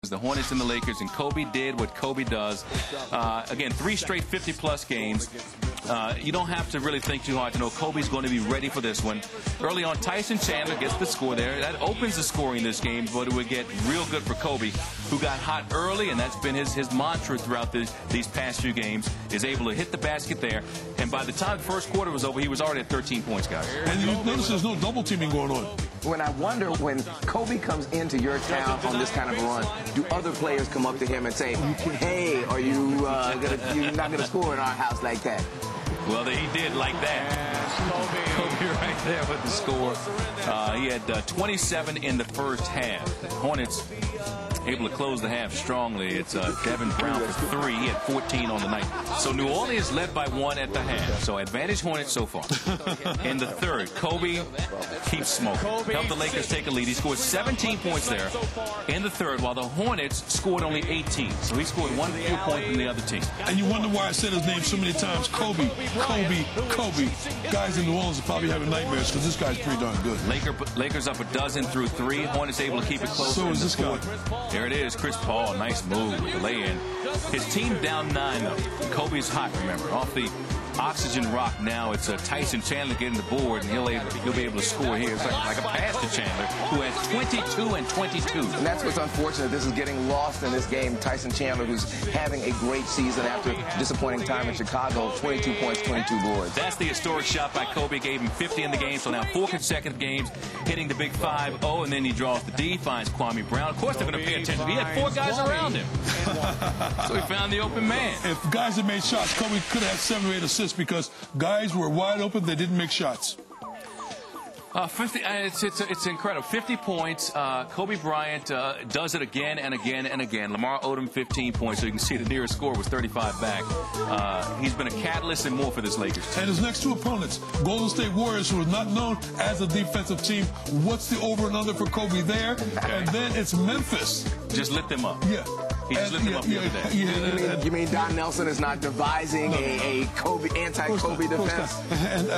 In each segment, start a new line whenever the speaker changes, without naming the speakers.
The Hornets and the Lakers, and Kobe did what Kobe does. Again, 3 straight 50-plus games. You don't have to really think too hard to know Kobe's going to be ready for this one. Early on, Tyson Chandler gets the score there. That opens the scoring in this game, but it would get real good for Kobe, who got hot early, and that's been his mantra throughout these past few games, is able to hit the basket there. And by the time the first quarter was over, he was already at 13 points, guys.
And you notice there's no double teaming going on.
When I wonder, when Kobe comes into your town on this kind of a run, do other players come up to him and say, hey, are you you're not going to score in our house like that?
Well, he did like that. Kobe right there with the score. He had 27 in the first half. Hornets able to close the half strongly. It's Devin Brown for 3. He had 14 on the night. So New Orleans led by 1 at the half. So advantage Hornets so far. In the third, Kobe keeps smoking. Helped the Lakers take a lead. He scored 17 points there in the third, while the Hornets scored only 18. So he scored 1 fewer point than the other team.
And you wonder why I said his name so many times. Kobe, Kobe, Kobe. Guys in New Orleans are probably having nightmares because this guy's pretty darn good.
Lakers up a dozen through 3. Hornets able to keep it close.
So is this guy.
There it is, Chris Paul, nice move with the lay-in. His team down 9, though. Kobe's hot, remember, off the oxygen rock now. It's Tyson Chandler getting the board, and he'll be able to score here. It's like a pass to Chandler, who has 22 and 22.
And that's what's unfortunate. This is getting lost in this game. Tyson Chandler, who's having a great season after a disappointing time in Chicago, 22 points, 22 boards.
That's the historic shot by Kobe. Gave him 50 in the game, so now 4 consecutive games, hitting the big 5-0, and then he draws the D, finds Kwame Brown. Of course they're going to pay attention. He had 4 guys around him. So he found the open man.
If guys had made shots, Kobe could have had 7 or 8 assists because guys were wide open. They didn't make shots.
50. It's incredible. 50 points. Kobe Bryant does it again and again and again. Lamar owed him 15 points, so you can see the nearest score was 35 back. He's been a catalyst and more for this Lakers team.
And his next 2 opponents, Golden State Warriors, who are not known as a defensive team. What's the over and under for Kobe there? And then it's Memphis.
Just lit them up.
Yeah.
He just lit them up the other day.
You mean Don Nelson is not devising a Kobe anti-Kobe defense?
And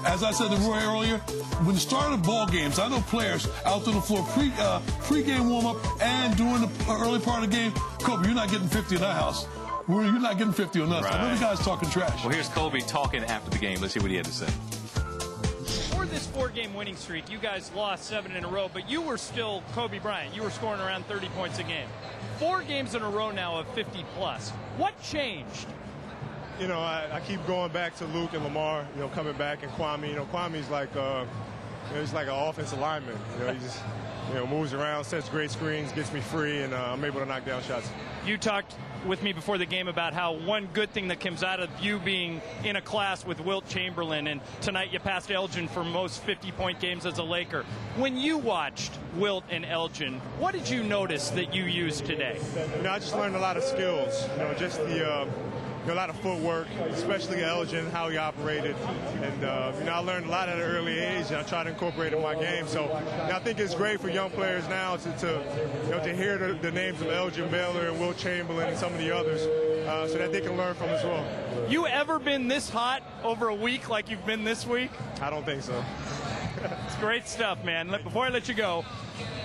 as I said to Roy earlier, when you start ball games, I know players out on the floor pre-game warm-up and during the early part of the game. Kobe, you're not getting 50 in that house. You're not getting 50 on us.
Right.
I know the guy's talking trash.
Well, here's Kobe talking after the game. Let's see what he had to say.
For this 4-game winning streak, you guys lost 7 in a row, but you were still Kobe Bryant. You were scoring around 30 points a game. 4 games in a row now of 50-plus. What changed?
You know, I keep going back to Luke and Lamar, you know, coming back, and Kwame. You know, Kwame's like, he's like an offensive lineman. You know, he just, moves around, sets great screens, gets me free, and I'm able to knock down shots.
You talked with me before the game about how one good thing that comes out of you being in a class with Wilt Chamberlain, and tonight you passed Elgin for most 50-point games as a Laker. When you watched Wilt and Elgin, what did you notice that you used today?
You know, I just learned a lot of skills. You know, just the a lot of footwork, especially Elgin, how he operated. And, I learned a lot at an early age, and I try to incorporate it in my game. So I think it's great for young players now to hear the names of Elgin Baylor and Wilt Chamberlain and some of the others so that they can learn from as well.
You ever been this hot over a week like you've been this week?
I don't think so.
It's great stuff, man. Before I let you go,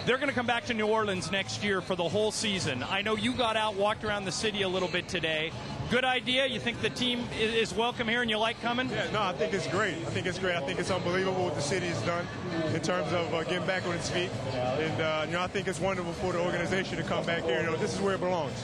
they're going to come back to New Orleans next year for the whole season. I know you got out, walked around the city a little bit today. Good idea? You think the team is welcome here and you like coming?
Yeah, no, I think it's great. I think it's great. I think it's unbelievable what the city has done in terms of getting back on its feet. And, I think it's wonderful for the organization to come back here. This is where it belongs.